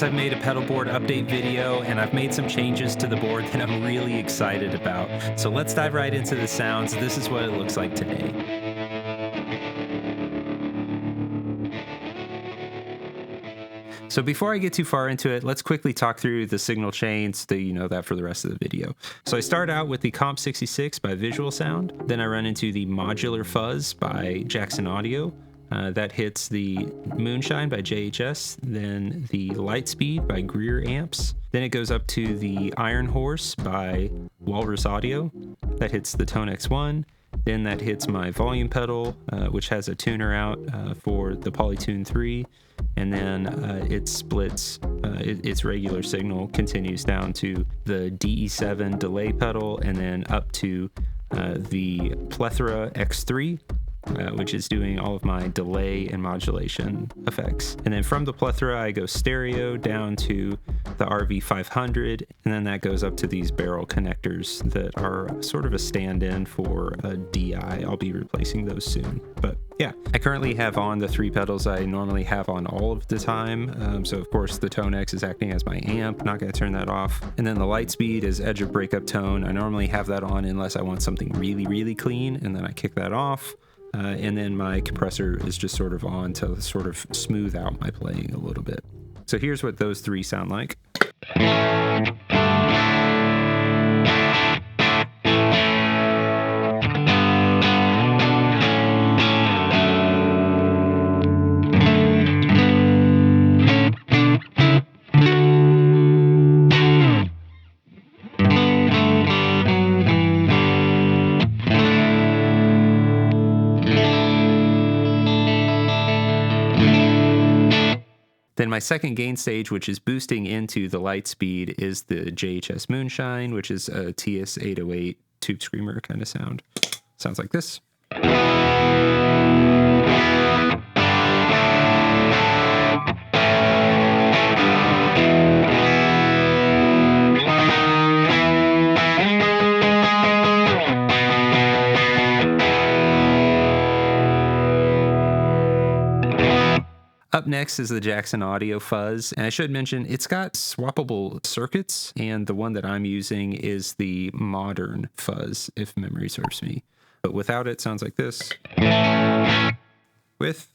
guys, I've made a pedalboard update video and I've made some changes to the board that I'm really excited about. So let's dive right into the sounds. This is what it looks like today. So before I get too far into it, let's quickly talk through the signal chains so you know that for the rest of the video. So I start out with the Comp 66 by Visual Sound. Then I run into the Modular Fuzz by Jackson Audio. That hits the Moonshine by JHS, then the Lightspeed by Greer amps. Then it goes up to the Iron Horse by Walrus Audio. That hits the ToneX 1. Then that hits my volume pedal, which has a tuner out for the Polytune 3. And then it splits, its regular signal continues down to the DE7 delay pedal and then up to the Pletora X3. Which is doing all of my delay and modulation effects. And then from the Plethora, I go stereo down to the RV500, and then that goes up to these barrel connectors that are sort of a stand-in for a DI. I'll be replacing those soon. But yeah, I currently have on the 3 pedals I normally have on all of the time. So of course the ToneX is acting as my amp, not gonna turn that off. And then the Lightspeed is edge of breakup tone. I normally have that on unless I want something really, really clean, and then I kick that off. And then my compressor is just sort of on to sort of smooth out my playing a little bit. So here's what those 3 sound like. Then my second gain stage, which is boosting into the Lightspeed, is the JHS Moonshine, which is a TS-808 tube screamer kind of sound. Sounds like this. Up next is the Jackson Audio Fuzz, and I should mention it's got swappable circuits, and the one that I'm using is the modern Fuzz, if memory serves me. But without it, sounds like this. With...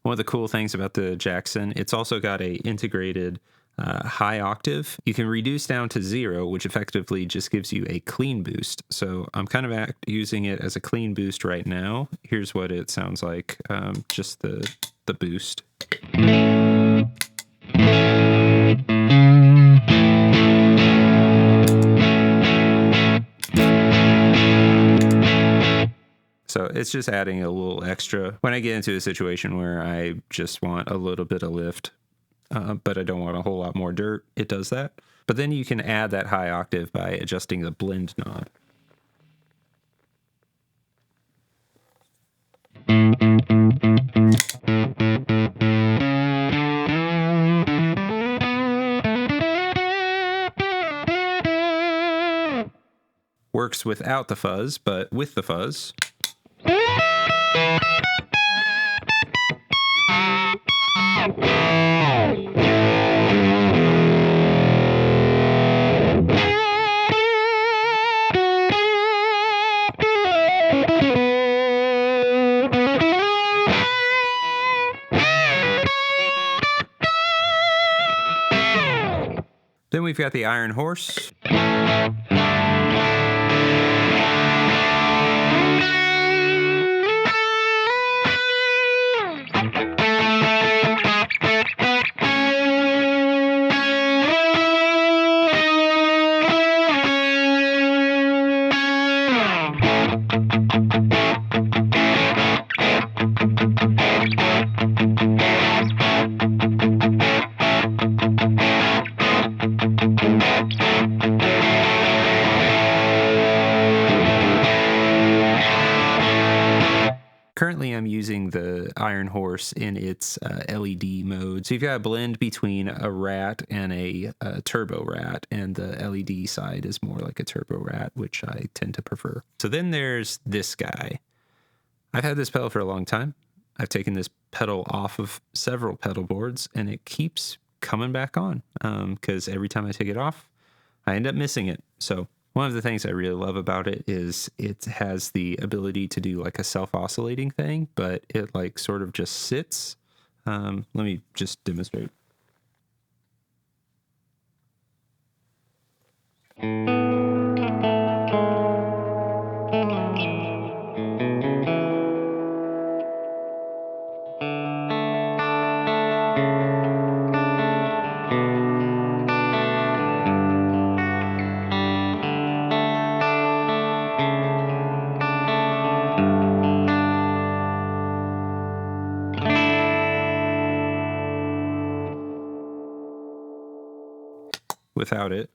One of the cool things about the Jackson, it's also got a integrated high octave. You can reduce down to 0, which effectively just gives you a clean boost. So I'm kind of using it as a clean boost right now. Here's what it sounds like, just the boost. So it's just adding a little extra. When I get into a situation where I just want a little bit of lift, but I don't want a whole lot more dirt, it does that. But then you can add that high octave by adjusting the blend knob. Works without the fuzz, but with the fuzz. Then we've got the Iron Horse. currently I'm using the Iron Horse in its LED mode. So you've got a blend between a rat and a turbo rat, and the LED side is more like a turbo rat, which I tend to prefer. So then there's this guy. I've had this pedal for a long time. I've taken this pedal off of several pedal boards, and it keeps coming back on because every time I take it off, I end up missing it. So one of the things I really love about it is it has the ability to do like a self-oscillating thing, but it like sort of just sits. Let me just demonstrate. Without it.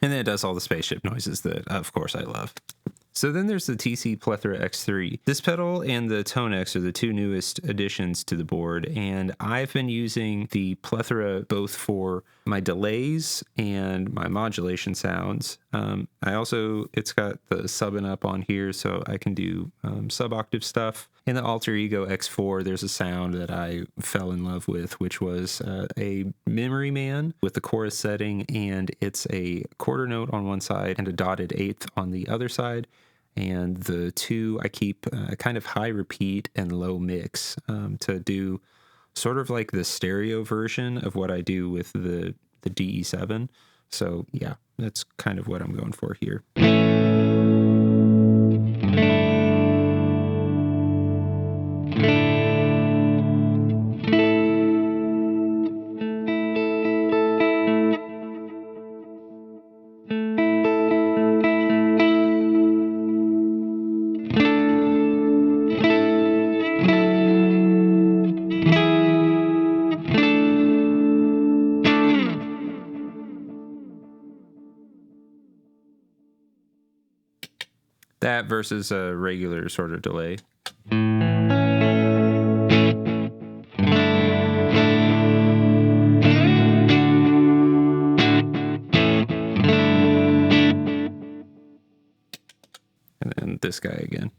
And then it does all the spaceship noises that, of course, I love. So then there's the TC Pletora X3. This pedal and the ToneX are the two newest additions to the board, and I've been using the Plethora both for my delays and my modulation sounds. It's got the sub and up on here, so I can do sub-octave stuff. In the Alter Ego X4, there's a sound that I fell in love with, which was a Memory Man with the chorus setting, and it's a quarter note on one side and a dotted eighth on the other side. And the two I keep kind of high repeat and low mix to do sort of like the stereo version of what I do with the DE7. So yeah, that's kind of what I'm going for here. That versus a regular sort of delay. And then this guy again.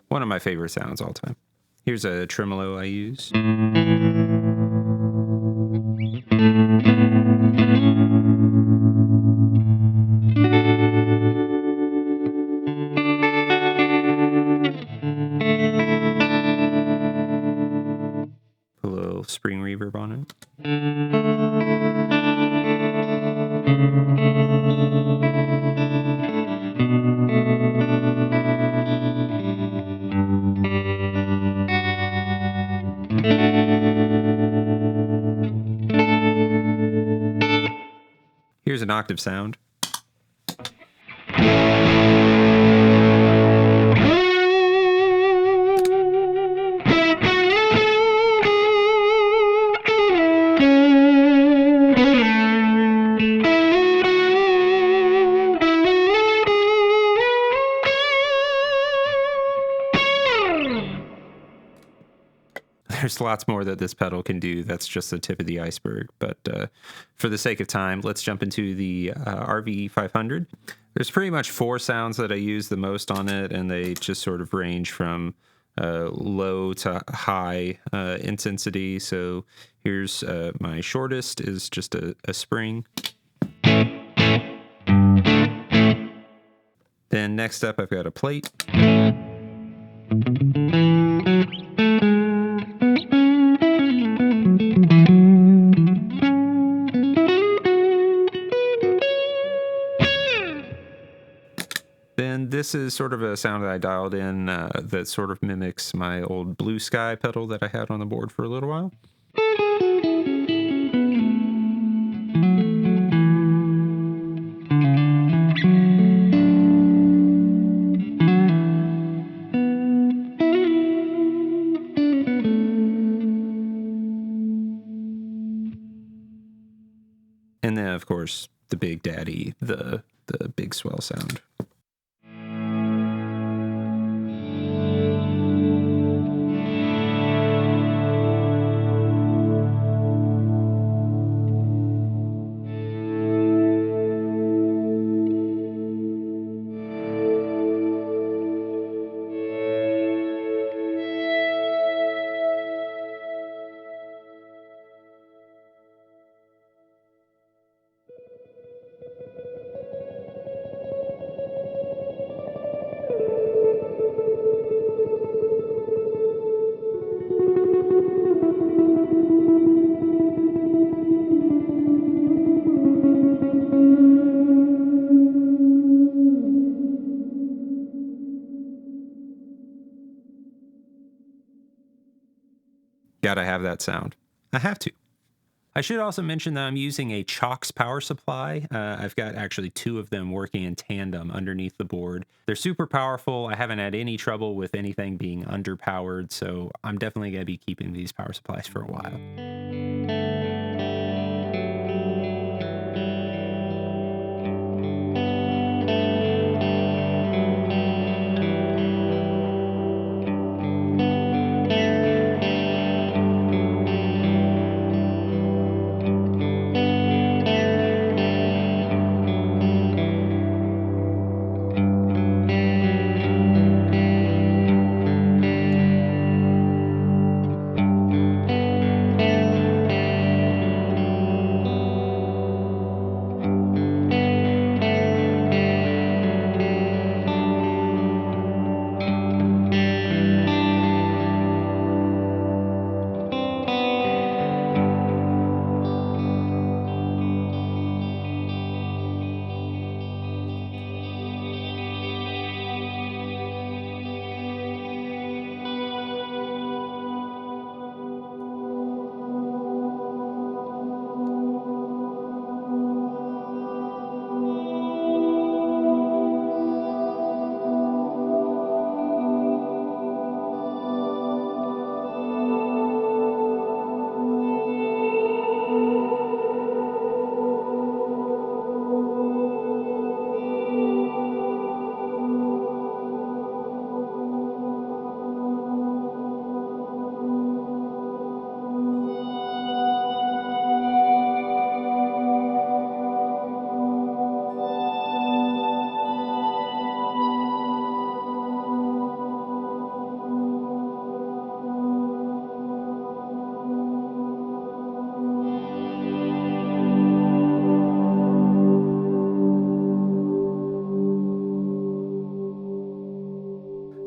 One of my favorite sounds all time. Here's a tremolo I use. A little spring reverb on it. an octave sound. There's lots more that this pedal can do. That's just the tip of the iceberg. But for the sake of time, let's jump into the RV500. There's pretty much 4 sounds that I use the most on it, and they just sort of range from low to high intensity. So here's my shortest is just a spring. Then next up, I've got a plate. Then this is sort of a sound that I dialed in that sort of mimics my old Blue Sky pedal that I had on the board for a little while. And then, of course, the Big Daddy, the big swell sound. Gotta have that sound. I have to. I should also mention that I'm using a Cioks power supply. I've got actually 2 of them working in tandem underneath the board. They're super powerful. I haven't had any trouble with anything being underpowered, so I'm definitely going to be keeping these power supplies for a while.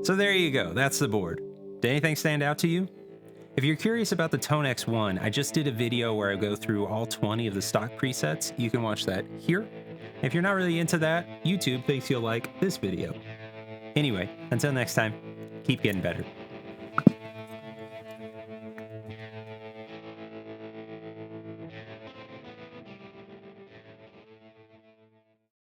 So there you go, that's the board. Did anything stand out to you? If you're curious about the ToneX one, I just did a video where I go through all 20 of the stock presets. You can watch that here. If you're not really into that, YouTube thinks you'll like this video. Anyway, until next time, keep getting better.